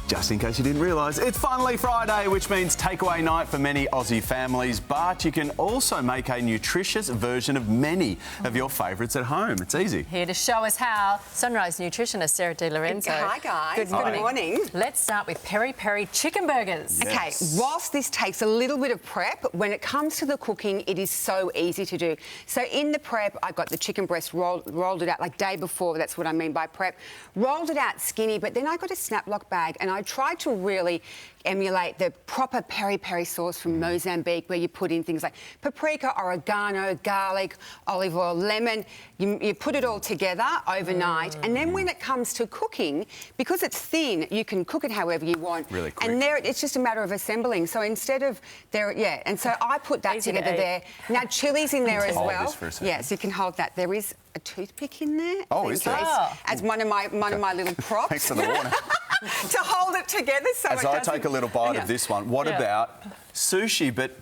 Just in case you didn't realise, it's finally Friday, which means takeaway night for many Aussie families, but you can also make a nutritious version of many of your favourites at home. It's easy. Here to show us how, Sunrise nutritionist Sarah Di Lorenzo. Hi guys. Good morning. Let's start with peri-peri chicken burgers. Yes. Okay, whilst this takes a little bit of prep, when it comes to the cooking, it is so easy to do. So in the prep, I got the chicken breast, rolled it out like day before, that's what I mean by prep. Rolled it out skinny, but then I got a snap-lock bag and I tried to really emulate the proper peri-peri sauce from Mozambique, where you put in things like paprika, oregano, garlic, olive oil, lemon. You put it all together overnight, and then when it comes to cooking, because it's thin, you can cook it however you want. Really quick. And there, it's just a matter of assembling. So instead of and so I put that together there. Now chili's in there as well. Hold this for a second. Yes, you can hold that. There is a toothpick in there. Oh, is there? As one of my little props. Thanks for the warning. To hold it together so As I take a little bite of this one, what about sushi but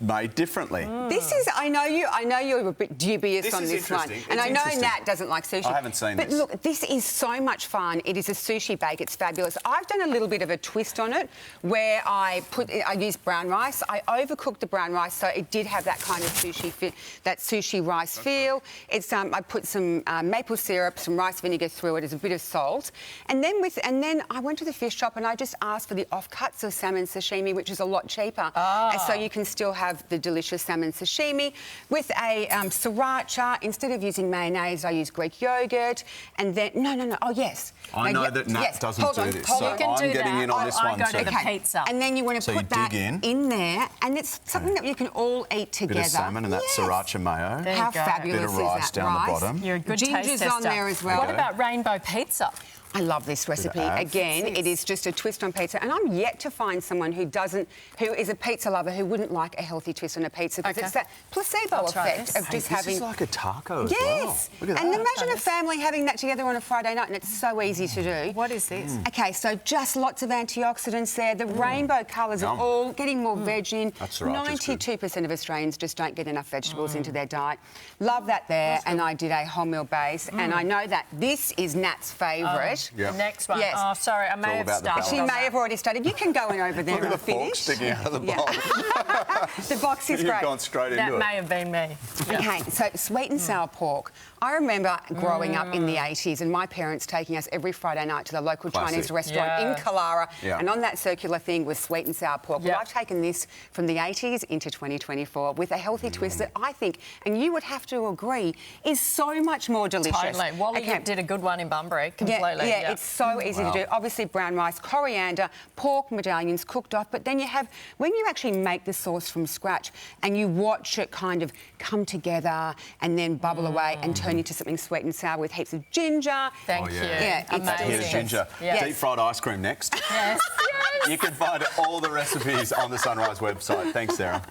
made differently? This is, I know you're a bit dubious on this one. And I know Nat doesn't like sushi. I haven't seen this. But look, this is so much fun. It is a sushi bake. It's fabulous. I've done a little bit of a twist on it where I used brown rice. I overcooked the brown rice so it did have that kind of sushi rice feel. It's I put some maple syrup, some rice vinegar through it, as a bit of salt. And then I went to the fish shop and I just asked for the offcuts of salmon sashimi, which is a lot cheaper. So you can still have the delicious salmon sashimi with a sriracha. Instead of using mayonnaise, I use Greek yogurt. And then oh yes, I know that Nat doesn't do this, so I'm getting in on this one. I go to the pizza. And then you want to put that in there, and it's something that you can all eat together. Bit of salmon and that sriracha mayo. How fabulous is that? Bit of rice down the bottom. You're a good taste Ginger's tester. on there as well. What about rainbow pizza? I love this recipe. Again, it is just a twist on pizza, and I'm yet to find someone who is a pizza lover who wouldn't like a healthy twist on a pizza, because it's that placebo effect of just having. This is like a taco as well. Yes. Look at that. And imagine a family having that together on a Friday night, and it's so easy to do. What is this? Okay, so just lots of antioxidants there. The rainbow colours are all getting more veg in. 92% of Australians just don't get enough vegetables into their diet. Love that there, and I did a wholemeal base, and I know that this is Nat's favourite. The next one. Yes. Oh, sorry, I may have started. She may have already started. You can go in over there and finish. Look at the fork sticking out of the bowl. The box is great. You've gone straight into it. That may have been me. Okay, so sweet and sour pork. I remember growing up in the 80s and my parents taking us every Friday night to the local Chinese restaurant in Kalara, and on that circular thing was sweet and sour pork. Well, I've taken this from the 80s into 2024 with a healthy twist that I think, and you would have to agree, is so much more delicious. Totally. Wally did a good one in Bunbury, completely. Yeah, it's so easy to do. Obviously, brown rice, coriander, pork medallions cooked off, but then you have, when you actually make the sauce from scratch and you watch it kind of come together and then bubble away and turn into something sweet and sour with heaps of ginger. Thank you. Yeah, amazing. Here's ginger. Deep fried ice cream next. Yes. You can find all the recipes on the Sunrise website. Thanks, Sarah.